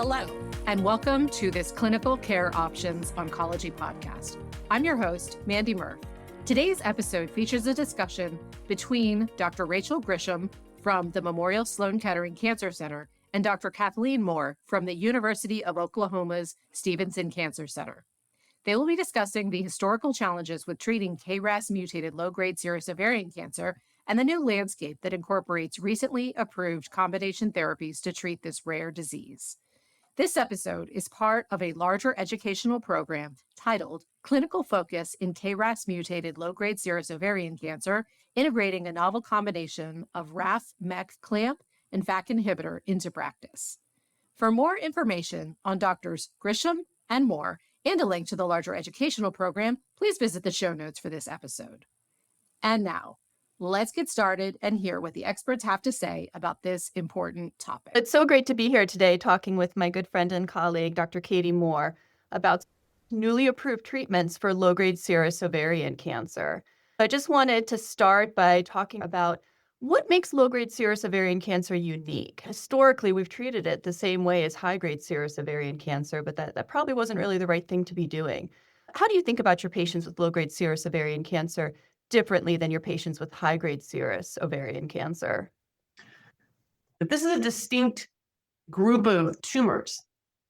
Hello, and welcome to this Clinical Care Options Oncology podcast. I'm your host, Mandy Murph. Today's episode features a discussion between Dr. Rachel Grisham from the Memorial Sloan Kettering Cancer Center and Dr. Kathleen Moore from the University of Oklahoma's Stevenson Cancer Center. They will be discussing the historical challenges with treating KRAS-mutated low-grade serous ovarian cancer and the new landscape that incorporates recently approved combination therapies to treat this rare disease. This episode is part of a larger educational program titled Clinical Focus in KRAS-mutated low-grade serous ovarian cancer, integrating a novel combination of RAF/MEK clamp and FAK inhibitor into practice. For more information on Drs. Grisham and Moore, and a link to the larger educational program, please visit the show notes for this episode. And now, let's get started and hear what the experts have to say about this important topic. It's so great to be here today talking with my good friend and colleague, Dr. Katie Moore, about newly approved treatments for low-grade serous ovarian cancer. I just wanted to start by talking about what makes low-grade serous ovarian cancer unique. Historically, we've treated it the same way as high-grade serous ovarian cancer, but that probably wasn't really the right thing to be doing. How do you think about your patients with low-grade serous ovarian cancer differently than your patients with high-grade serous ovarian cancer? This is a distinct group of tumors.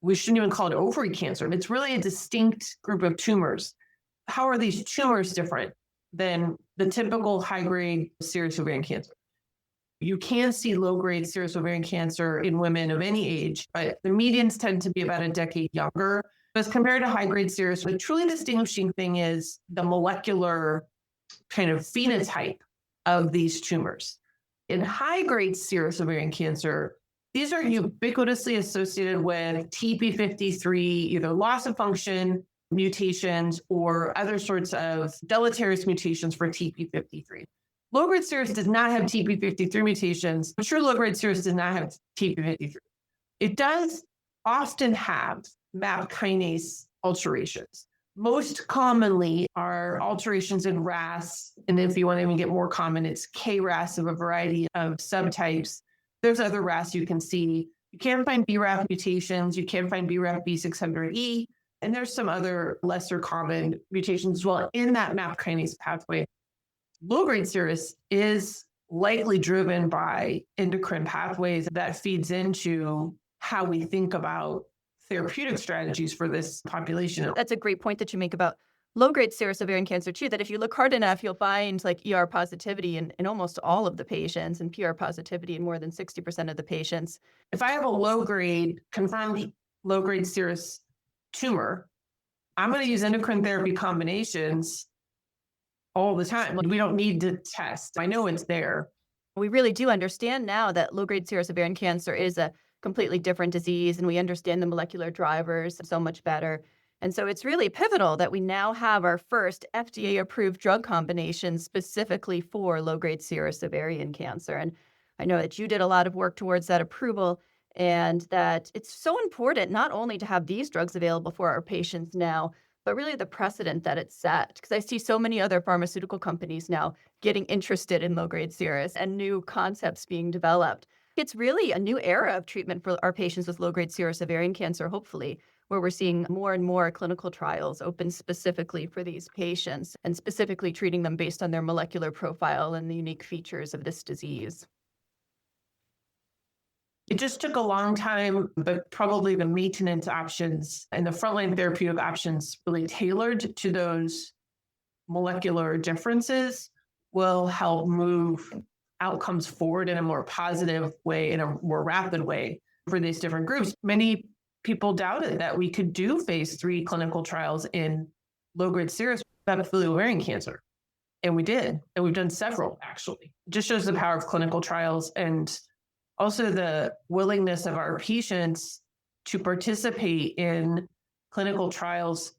We shouldn't even call it ovary cancer. It's really a distinct group of tumors. How are these tumors different than the typical high-grade serous ovarian cancer? You can see low-grade serous ovarian cancer in women of any age, but the medians tend to be about a decade younger. As compared to high-grade serous, the truly distinguishing thing is the molecular kind of phenotype of these tumors. In high-grade serous ovarian cancer, these are ubiquitously associated with TP53, either loss of function mutations or other sorts of deleterious mutations for TP53. Low-grade serous does not have TP53 mutations. True low-grade serous does not have TP53. It does often have MAP kinase alterations. Most commonly are alterations in RAS, and if you want to even get more common, it's KRAS of a variety of subtypes. There's other RAS you can see. You can find BRAF mutations. You can find BRAF V600E, and there's some other lesser common mutations as well in that MAP kinase pathway. Low-grade serous is likely driven by endocrine pathways that feeds into how we think about therapeutic strategies for this population. That's a great point that you make about low-grade serous ovarian cancer too, that if you look hard enough, you'll find like ER positivity in almost all of the patients and PR positivity in more than 60% of the patients. If I have a low-grade, confirmed low-grade serous tumor, I'm going to use endocrine therapy combinations all the time. We don't need to test. I know it's there. We really do understand now that low-grade serous ovarian cancer is a completely different disease, and we understand the molecular drivers so much better. And so it's really pivotal that we now have our first FDA-approved drug combination specifically for low-grade serous ovarian cancer. And I know that you did a lot of work towards that approval, and that it's so important not only to have these drugs available for our patients now, but really the precedent that it's set. Because I see so many other pharmaceutical companies now getting interested in low-grade serous and new concepts being developed. It's really a new era of treatment for our patients with low-grade serous ovarian cancer, hopefully, where we're seeing more and more clinical trials open specifically for these patients and specifically treating them based on their molecular profile and the unique features of this disease. It just took a long time, but probably the maintenance options and the frontline therapeutic options really tailored to those molecular differences will help move outcomes forward in a more positive way, in a more rapid way for these different groups. Many people doubted that we could do phase 3 clinical trials in low-grade serous epithelial ovarian cancer. And we did. And we've done several, actually. It just shows the power of clinical trials and also the willingness of our patients to participate in clinical trials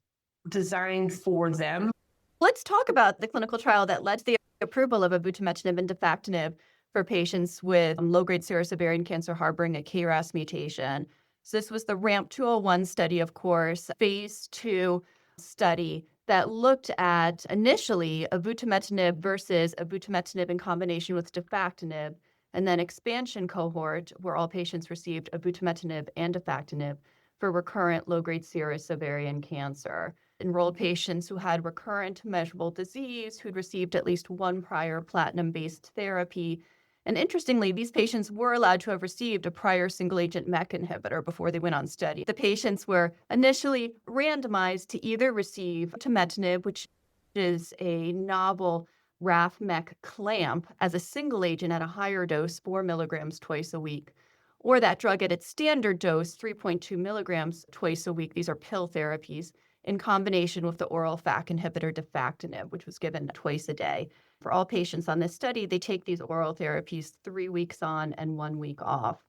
designed for them. Let's talk about the clinical trial that led to the approval of avutometinib and defactinib for patients with low-grade serous ovarian cancer harboring a KRAS mutation. So this was the RAMP 201 study, of course, phase 2 study that looked at initially avutometinib versus avutometinib in combination with defactinib. And then expansion cohort, where all patients received avutometinib and defactinib for recurrent low-grade serous ovarian cancer. Enrolled patients who had recurrent measurable disease, who'd received at least one prior platinum-based therapy. And interestingly, these patients were allowed to have received a prior single-agent MEK inhibitor before they went on study. The patients were initially randomized to either receive avutometinib, which is a novel RAF-MEK clamp, as a single agent at a higher dose, 4 milligrams twice a week, or that drug at its standard dose, 3.2 milligrams twice a week. These are pill therapies in combination with the oral FAK inhibitor defactinib, which was given twice a day. For all patients on this study, they take these oral therapies 3 weeks on and 1 week off.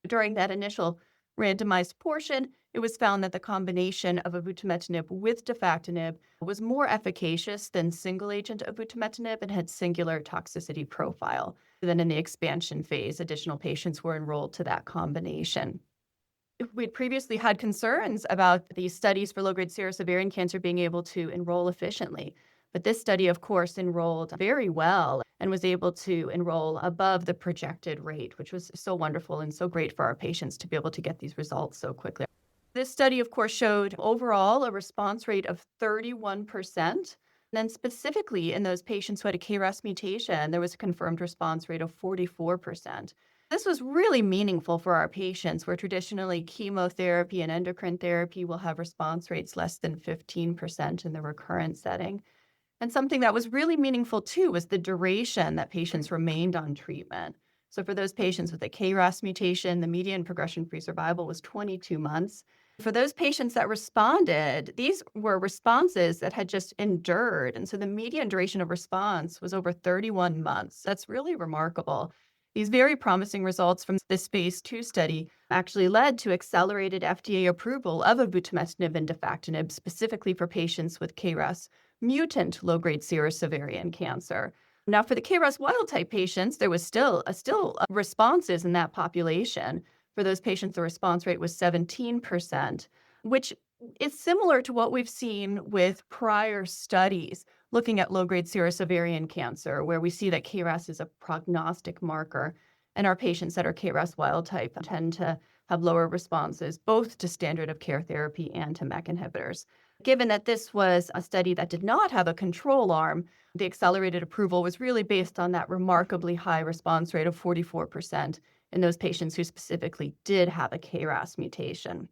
During that initial randomized portion, it was found that the combination of avutometinib with defactinib was more efficacious than single-agent avutometinib and had singular toxicity profile. Then in the expansion phase, additional patients were enrolled to that combination. We'd previously had concerns about these studies for low-grade serous ovarian cancer being able to enroll efficiently. But this study, of course, enrolled very well and was able to enroll above the projected rate, which was so wonderful and so great for our patients to be able to get these results so quickly. This study, of course, showed overall a response rate of 31%. And then specifically in those patients who had a KRAS mutation, there was a confirmed response rate of 44%. This was really meaningful for our patients, where traditionally chemotherapy and endocrine therapy will have response rates less than 15% in the recurrent setting. And something that was really meaningful too was the duration that patients remained on treatment. So for those patients with a KRAS mutation, the median progression-free survival was 22 months. For those patients that responded, these were responses that had just endured. And so the median duration of response was over 31 months. That's really remarkable. These very promising results from this phase 2 study actually led to accelerated FDA approval of avutometinib and defactinib, specifically for patients with KRAS-mutant low-grade serous ovarian cancer. Now, for the KRAS wild-type patients, there was still responses in that population. For those patients, the response rate was 17%, which is similar to what we've seen with prior studies looking at low-grade serous ovarian cancer, where we see that KRAS is a prognostic marker, and our patients that are KRAS wild-type tend to have lower responses, both to standard of care therapy and to MEK inhibitors. Given that this was a study that did not have a control arm, the accelerated approval was really based on that remarkably high response rate of 44% in those patients who specifically did have a KRAS mutation.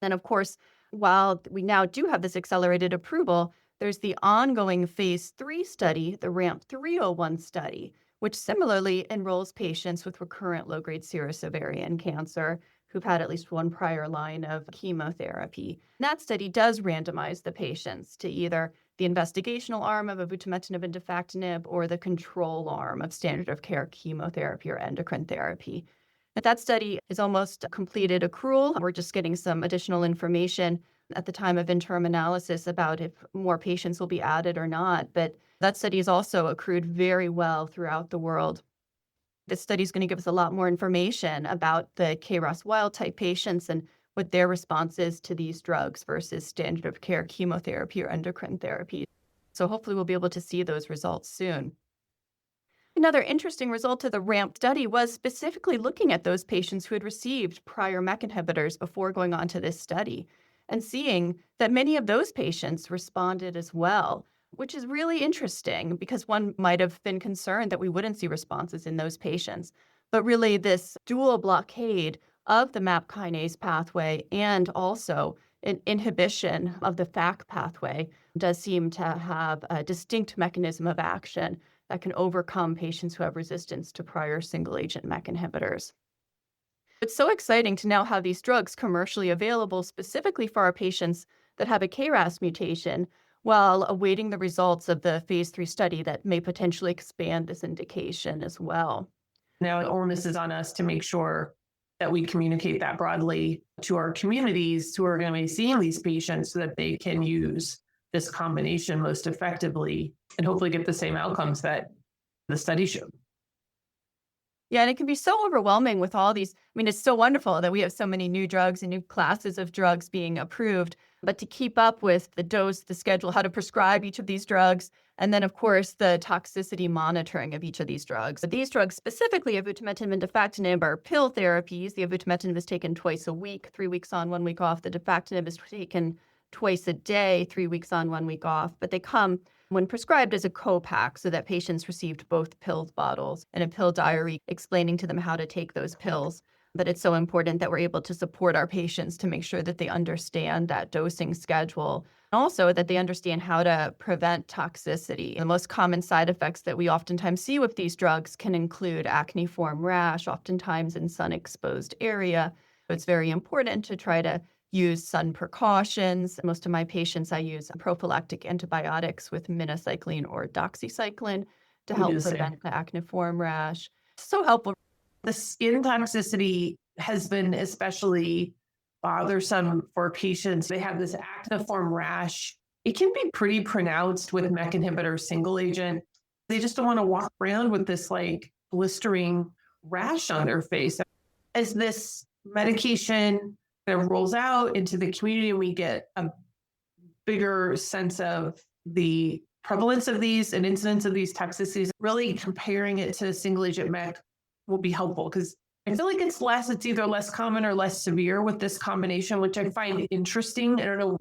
And of course, while we now do have this accelerated approval, there's the ongoing phase 3 study, the RAMP 301 study, which similarly enrolls patients with recurrent low-grade serous ovarian cancer who've had at least one prior line of chemotherapy. That study does randomize the patients to either the investigational arm of avutometinib and defactinib or the control arm of standard of care chemotherapy or endocrine therapy. That study is almost completed accrual. We're just getting some additional information at the time of interim analysis about if more patients will be added or not. But that study is also accrued very well throughout the world. This study is going to give us a lot more information about the KRAS wild-type patients and what their response is to these drugs versus standard of care chemotherapy or endocrine therapy. So hopefully we'll be able to see those results soon. Another interesting result of the RAMP study was specifically looking at those patients who had received prior MEK inhibitors before going on to this study and seeing that many of those patients responded as well, which is really interesting because one might have been concerned that we wouldn't see responses in those patients. But really, this dual blockade of the MAP kinase pathway and also an inhibition of the FAK pathway does seem to have a distinct mechanism of action that can overcome patients who have resistance to prior single-agent MEK inhibitors. It's so exciting to now have these drugs commercially available specifically for our patients that have a KRAS mutation while awaiting the results of the phase 3 study that may potentially expand this indication as well. Now, the onus is on us to make sure that we communicate that broadly to our communities who are going to be seeing these patients so that they can use this combination most effectively and hopefully get the same outcomes that the study showed. Yeah, and it can be so overwhelming with all these. I mean, it's so wonderful that we have so many new drugs and new classes of drugs being approved, but to keep up with the dose, the schedule, how to prescribe each of these drugs, and then, of course, the toxicity monitoring of each of these drugs. But these drugs, specifically avutometinib and defactinib, are pill therapies. The avutometinib is taken twice a week, 3 weeks on, 1 week off. The defactinib is taken twice a day, 3 weeks on, 1 week off. But they come when prescribed as a co-pack so that patients received both pill bottles and a pill diary explaining to them how to take those pills. But it's so important that we're able to support our patients to make sure that they understand that dosing schedule. And also that they understand how to prevent toxicity. The most common side effects that we oftentimes see with these drugs can include acneiform rash, oftentimes in sun-exposed area. So it's very important to try to use sun precautions. Most of my patients, I use prophylactic antibiotics with minocycline or doxycycline to help prevent the acneiform rash. So helpful. The skin toxicity has been especially bothersome for patients. They have this acneiform rash. It can be pretty pronounced with MEK inhibitor single agent. They just don't want to walk around with this like blistering rash on their face. As this medication that rolls out into the community and we get a bigger sense of the prevalence of these and incidence of these toxicities, really comparing it to single agent MEK will be helpful because I feel like it's either less common or less severe with this combination, which I find interesting. I don't know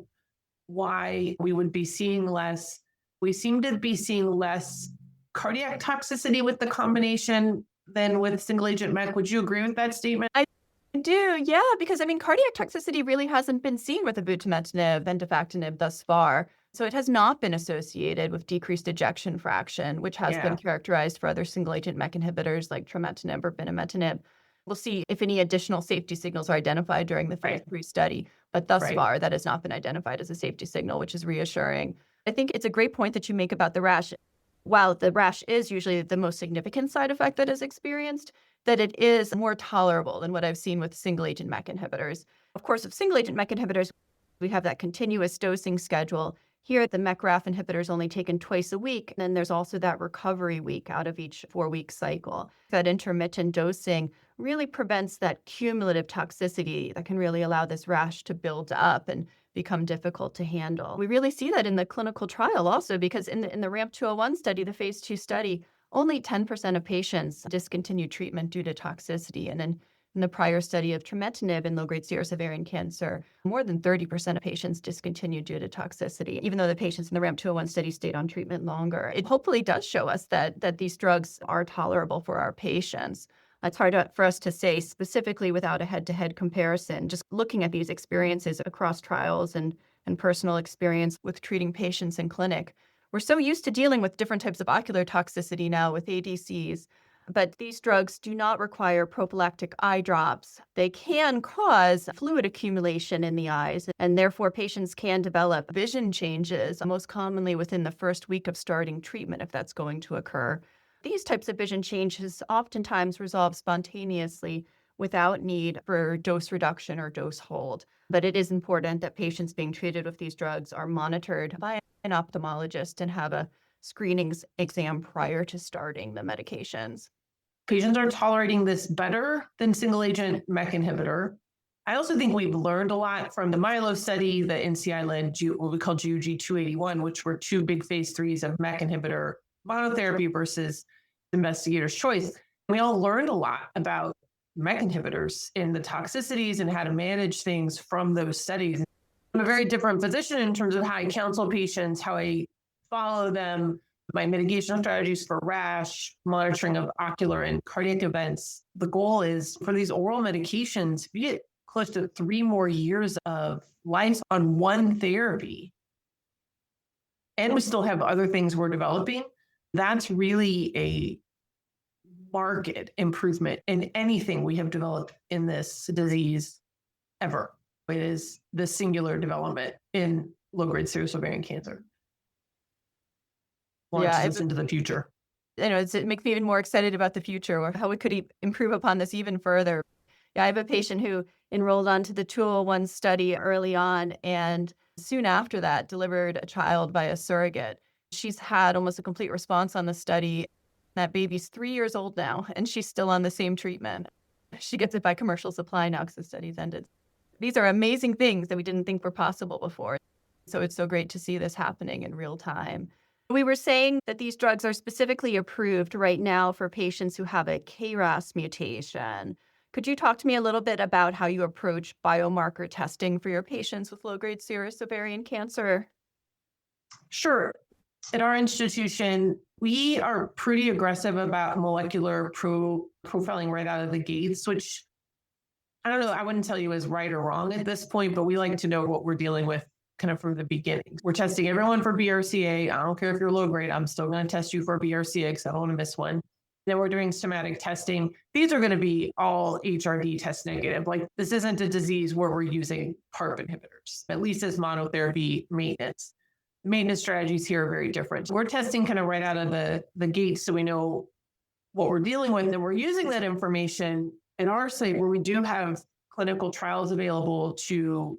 why we would be seeing less. We seem to be seeing less cardiac toxicity with the combination than with single agent MEK. Would you agree with that statement? I do, yeah, because I mean, cardiac toxicity really hasn't been seen with avutometinib and defactinib thus far. So it has not been associated with decreased ejection fraction, which has been characterized for other single-agent MEK inhibitors like trametinib or binimetinib. We'll see if any additional safety signals are identified during the phase 3 study, but thus far that has not been identified as a safety signal, which is reassuring. I think it's a great point that you make about the rash. While the rash is usually the most significant side effect that is experienced, that it is more tolerable than what I've seen with single-agent MEK inhibitors. Of course, with single-agent MEK inhibitors, we have that continuous dosing schedule. Here, the MEK-RAF inhibitor is only taken twice a week, and then there's also that recovery week out of each 4-week cycle. That intermittent dosing really prevents that cumulative toxicity that can really allow this rash to build up and become difficult to handle. We really see that in the clinical trial also because in the RAMP 201 study, the phase 2 study, only 10% of patients discontinued treatment due to toxicity. And then in the prior study of trametinib in low-grade serous ovarian cancer, more than 30% of patients discontinued due to toxicity, even though the patients in the RAMP 201 study stayed on treatment longer. It hopefully does show us that these drugs are tolerable for our patients. It's hard for us to say specifically without a head-to-head comparison. Just looking at these experiences across trials and personal experience with treating patients in clinic, we're so used to dealing with different types of ocular toxicity now with ADCs. But these drugs do not require prophylactic eye drops. They can cause fluid accumulation in the eyes, and therefore patients can develop vision changes, most commonly within the first week of starting treatment if that's going to occur. These types of vision changes oftentimes resolve spontaneously without need for dose reduction or dose hold. But it is important that patients being treated with these drugs are monitored by an ophthalmologist and have a screening exam prior to starting the medications. Patients are tolerating this better than single-agent MEK inhibitor. I also think we've learned a lot from the Milo study, the NCI-led what we call GOG 281, which were 2 big phase 3s of MEK inhibitor monotherapy versus investigator's choice. We all learned a lot about MEK inhibitors and the toxicities and how to manage things from those studies. I'm a very different position in terms of how I counsel patients, how I follow them, my mitigation strategies for rash, monitoring of ocular and cardiac events. The goal is for these oral medications, we get close to 3 more years of life on one therapy. And we still have other things we're developing. That's really a marked improvement in anything we have developed in this disease ever. It is the singular development in low-grade serous ovarian cancer. Launches us into the future. It makes me even more excited about the future or how we could improve upon this even further. Yeah, I have a patient who enrolled onto the 201 study early on and soon after that delivered a child by a surrogate. She's had almost a complete response on the study. That baby's 3 years old now, and she's still on the same treatment. She gets it by commercial supply now because the study's ended. These are amazing things that we didn't think were possible before. So it's so great to see this happening in real time. We were saying that these drugs are specifically approved right now for patients who have a KRAS mutation. Could you talk to me a little bit about how you approach biomarker testing for your patients with low-grade serous ovarian cancer? Sure. At our institution, we are pretty aggressive about molecular profiling right out of the gates, which I don't know, I wouldn't tell you is right or wrong at this point, but we like to know what we're dealing with kind of from the beginning. We're testing everyone for BRCA. I don't care if you're low grade, I'm still going to test you for BRCA because I don't want to miss one. Then we're doing somatic testing. These are going to be all HRD test negative. Like this isn't a disease where we're using PARP inhibitors, at least as monotherapy maintenance. Maintenance strategies here are very different. We're testing kind of right out of the gate so we know what we're dealing with. And we're using that information in our site where we do have clinical trials available to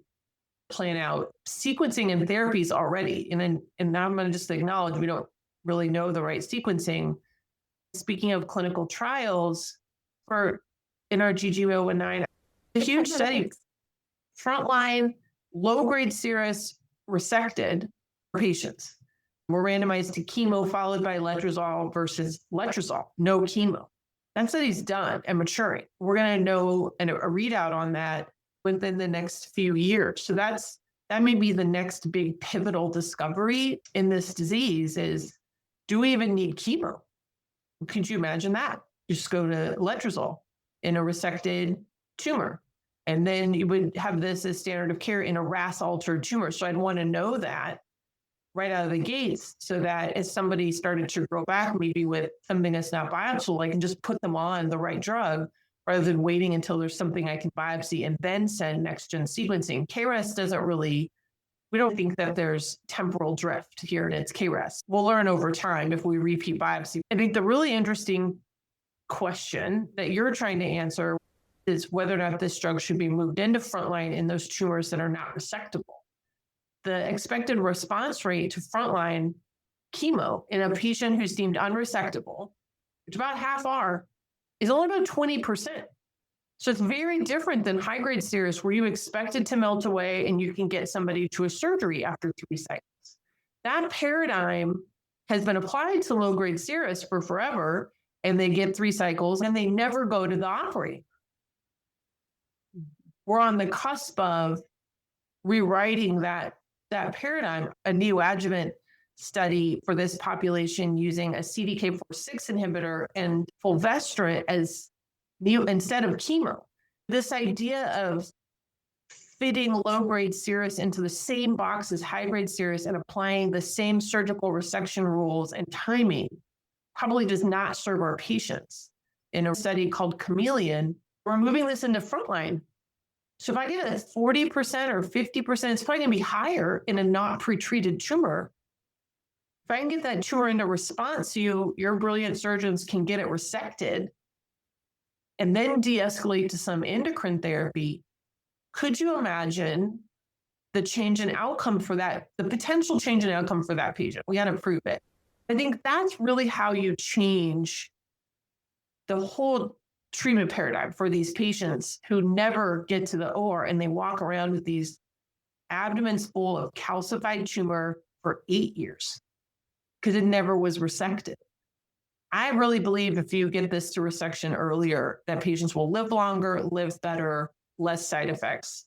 plan out sequencing and therapies already. And now I'm going to just acknowledge we don't really know the right sequencing. Speaking of clinical trials, in our GG019, a huge study, frontline, low-grade serous resected patients were randomized to chemo followed by letrozole versus letrozole, no chemo. That study's done and maturing. We're going to know a readout on that within the next few years. So that may be the next big pivotal discovery in this disease is, do we even need chemo? Could you imagine that? You just go to letrozole in a resected tumor. And then you would have this as standard of care in a RAS-altered tumor. So I'd want to know that right out of the gates so that as somebody started to grow back, maybe with something that's not biopsiable, I can just put them on the right drug rather than waiting until there's something I can biopsy and then send next-gen sequencing. KRAS doesn't really, we don't think that there's temporal drift here and it's KRAS. We'll learn over time if we repeat biopsy. I think the really interesting question that you're trying to answer is whether or not this drug should be moved into frontline in those tumors that are not resectable. The expected response rate to frontline chemo in a patient who's deemed unresectable, which about half are, is only about 20%. So it's very different than high-grade serous where you expect it to melt away and you can get somebody to a surgery after 3 cycles. That paradigm has been applied to low-grade serous for forever, and they get 3 cycles and they never go to the operating. We're on the cusp of rewriting that paradigm. A neoadjuvant study for this population using a CDK4/6 inhibitor and fulvestrant as instead of chemo. This idea of fitting low-grade serous into the same box as high-grade serous and applying the same surgical resection rules and timing probably does not serve our patients. In a study called CHAMELEON, we're moving this into frontline. So if I get a 40% or 50%, it's probably going to be higher in a not pretreated tumor. If I can get that tumor into response, your brilliant surgeons can get it resected and then de-escalate to some endocrine therapy. Could you imagine the change in outcome for that, the potential change in outcome for that patient? We got to prove it. I think that's really how you change the whole treatment paradigm for these patients who never get to the OR and they walk around with these abdomens full of calcified tumor for 8 years because it never was resected. I really believe if you get this to resection earlier, that patients will live longer, live better, less side effects.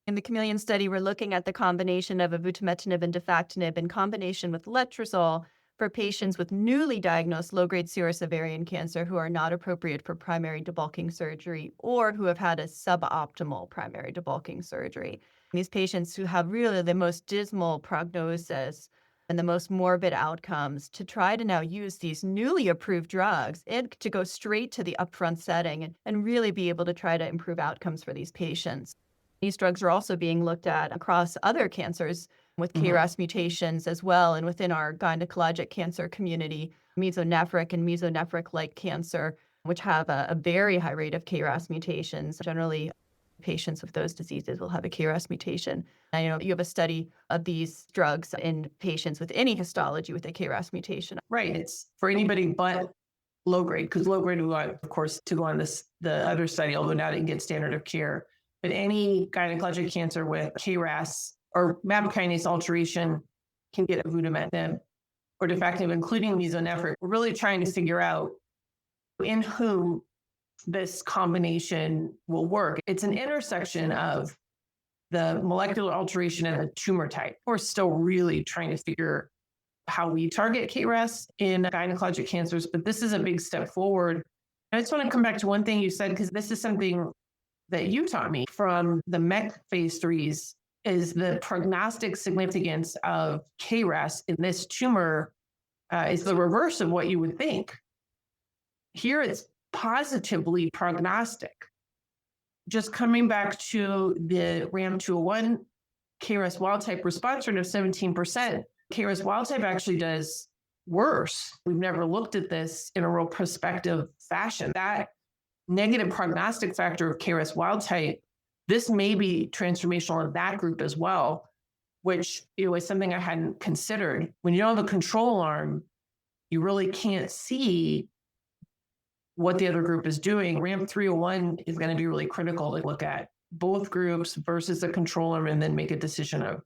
In the CHAMELEON study, we're looking at the combination of avutometinib and defactinib in combination with letrozole for patients with newly diagnosed low-grade serous ovarian cancer who are not appropriate for primary debulking surgery or who have had a suboptimal primary debulking surgery. These patients who have really the most dismal prognosis and the most morbid outcomes to try to now use these newly approved drugs and to go straight to the upfront setting and really be able to try to improve outcomes for these patients. These drugs are also being looked at across other cancers with KRAS mutations as well, and within our gynecologic cancer community, mesonephric and mesonephric-like cancer, which have a very high rate of KRAS mutations. Generally, patients with those diseases will have a KRAS mutation. I know you have a study of these drugs in patients with any histology with a KRAS mutation. Right. It's for anybody but low grade, because low grade we want, of course, to go on the other study, although now they can get standard of care. But any gynecologic cancer with KRAS or MAP kinase alteration can get avutometinib or defactinib, including mesonephrine. We're really trying to figure out in whom this combination will work. It's an intersection of the molecular alteration and the tumor type. We're still really trying to figure how we target KRAS in gynecologic cancers, but this is a big step forward. I just want to come back to one thing you said, because this is something that you taught me from the MEC phase 3s, is the prognostic significance of KRAS in this tumor is the reverse of what you would think. Here it's positively prognostic. Just coming back to the RAM 201 KRAS wild type response rate of 17%, KRAS wild type actually does worse. We've never looked at this in a real prospective fashion. That negative prognostic factor of KRAS wild type, this may be transformational in that group as well, which is something I hadn't considered. When you don't have a control arm, you really can't see what the other group is doing. RAM 301 is going to be really critical to look at both groups versus the control arm and then make a decision of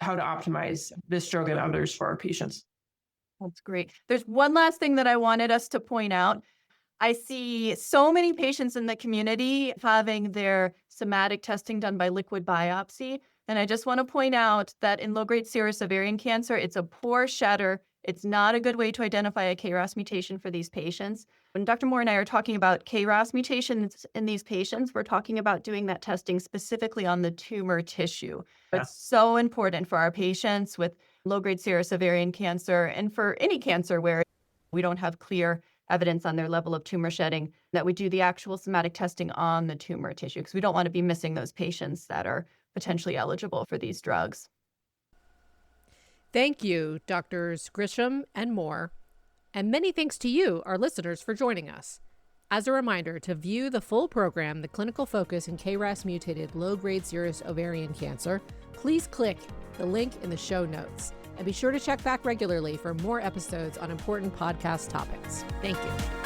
how to optimize this drug and others for our patients. That's great. There's one last thing that I wanted us to point out. I see so many patients in the community having their somatic testing done by liquid biopsy. And I just want to point out that in low-grade serous ovarian cancer, it's a poor shatter. It's not a good way to identify a KRAS mutation for these patients. When Dr. Moore and I are talking about KRAS mutations in these patients, we're talking about doing that testing specifically on the tumor tissue. Yeah. It's so important for our patients with low-grade serous ovarian cancer and for any cancer where we don't have clear evidence on their level of tumor shedding, that we do the actual somatic testing on the tumor tissue, because we don't want to be missing those patients that are potentially eligible for these drugs. Thank you, Drs. Grisham and Moore. And many thanks to you, our listeners, for joining us. As a reminder, to view the full program, The Clinical Focus in KRAS-mutated low-grade serous ovarian cancer, please click the link in the show notes. And be sure to check back regularly for more episodes on important podcast topics. Thank you.